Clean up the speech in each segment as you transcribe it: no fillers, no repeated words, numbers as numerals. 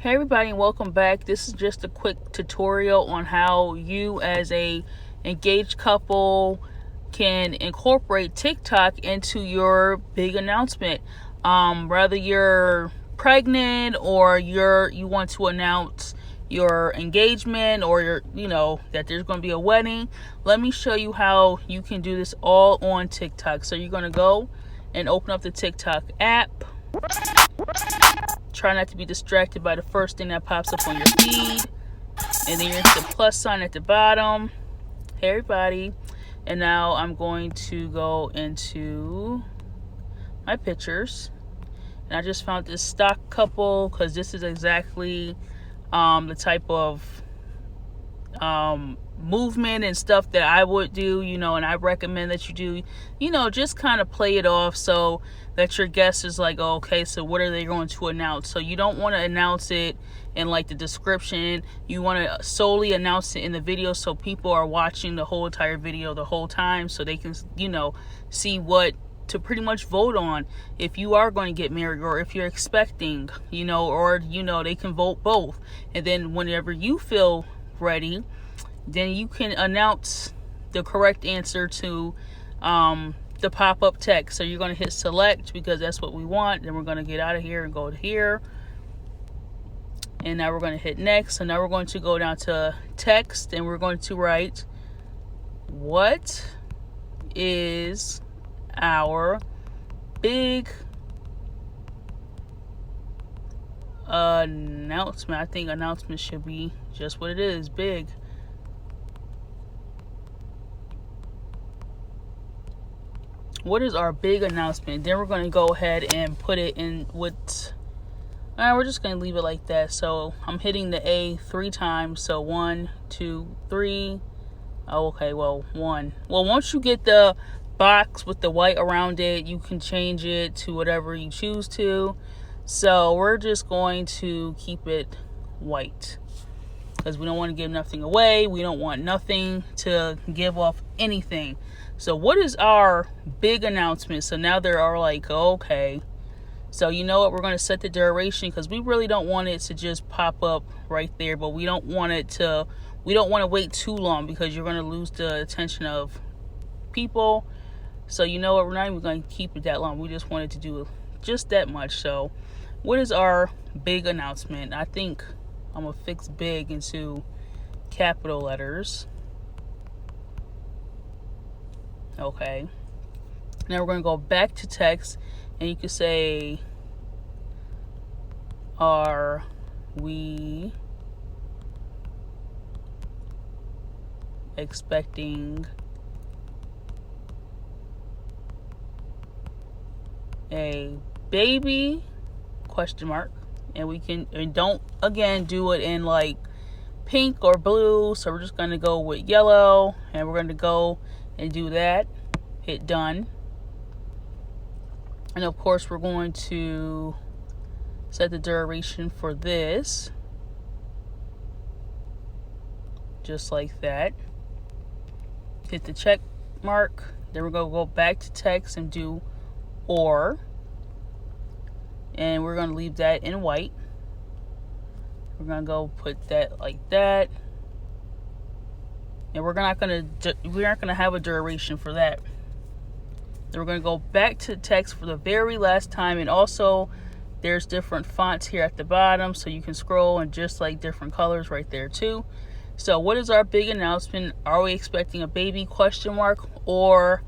Hey everybody, and welcome back. This is just a quick tutorial on how you as a engaged couple can incorporate TikTok into your big announcement. Whether you're pregnant or you want to announce your engagement, or that there's going to be a wedding, let me show you how you can do this all on TikTok. So you're going to go and open up the TikTok app. Try not to be distracted by the first thing that pops up on your feed. And then you're into the plus sign at the bottom. Hey everybody. And now I'm going to go into my pictures. And I just found this stock couple because this is exactly the type of movement and stuff that I would do, and I recommend that you do, just kind of play it off so that your guest is like, oh, okay, so what are they going to announce? So you don't want to announce it in like the description. You want to solely announce it in the video so people are watching the whole entire video the whole time, so they can, see what to pretty much vote on if you are going to get married, or if you're expecting, or they can vote both. And then whenever you feel ready, then you can announce the correct answer to the pop-up text. So you're going to hit select because that's what we want. Then we're going to get out of here and go to here. And now we're going to hit next. So now we're going to go down to text, and we're going to write, what is our big announcement? I think announcement should be just what it is, big. What is our big announcement? Then we're going to go ahead and put it in with, we're just going to leave it like that. So I'm hitting the A 3 times. So 1, 2, 3. Oh, okay, well, 1. Well, once you get the box with the white around it, you can change it to whatever you choose to. So we're just going to keep it white because we don't want to give nothing away. We don't want nothing to give off anything. So what is our big announcement? So now they are like, okay. So you know what? We're going to set the duration because we really don't want it to just pop up right there. But we don't want to wait too long because you're going to lose the attention of people. So you know what? We're not even going to keep it that long. We just wanted to do just that much. So what is our big announcement? I think I'm going to fix big into capital letters. Okay. Now we're going to go back to text, and you can say, are we expecting a baby? Question mark. And we can, and don't again do it in like pink or blue. So we're just going to go with yellow, and we're going to go and do that. Hit done. And of course we're going to set the duration for this just like that. Hit the check mark. Then we're going to go back to text and do or, and we're going to leave that in white. We're going to go put that like that. And we aren't going to have a duration for that. Then we're going to go back to text for the very last time. And also there's different fonts here at the bottom, so you can scroll, and just like different colors right there too. So what is our big announcement? Are we expecting a baby? Question mark. Or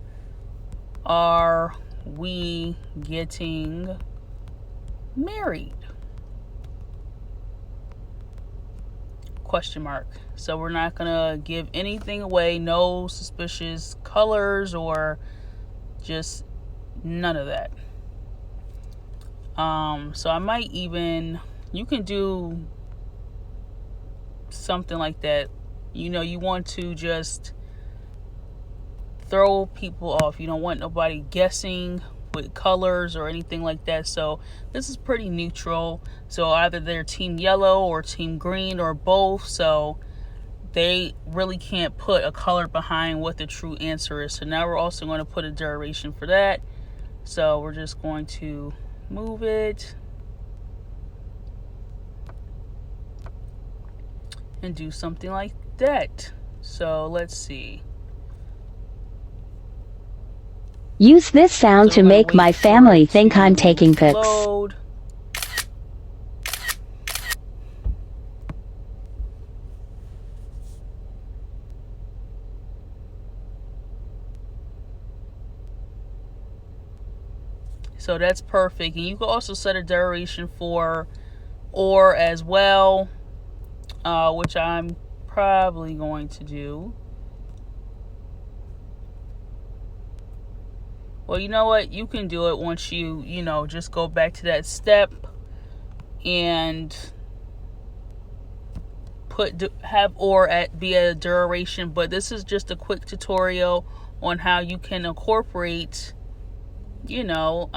are we getting married? Question mark. So we're not gonna give anything away, no suspicious colors or just none of that. So I might even, you can do something like that. You want to just throw people off. You don't want nobody guessing with colors or anything like that. So this is pretty neutral. So either they're team yellow or team green or both. So they really can't put a color behind what the true answer is. So now we're also going to put a duration for that. So we're just going to move it and do something like that. So let's see. Use this sound to make my family think I'm taking pics. Load. So that's perfect. And you can also set a duration for or as well, which I'm probably going to do. Well, you know what? You can do it once you just go back to that step and have or be at a duration. But this is just a quick tutorial on how you can incorporate, things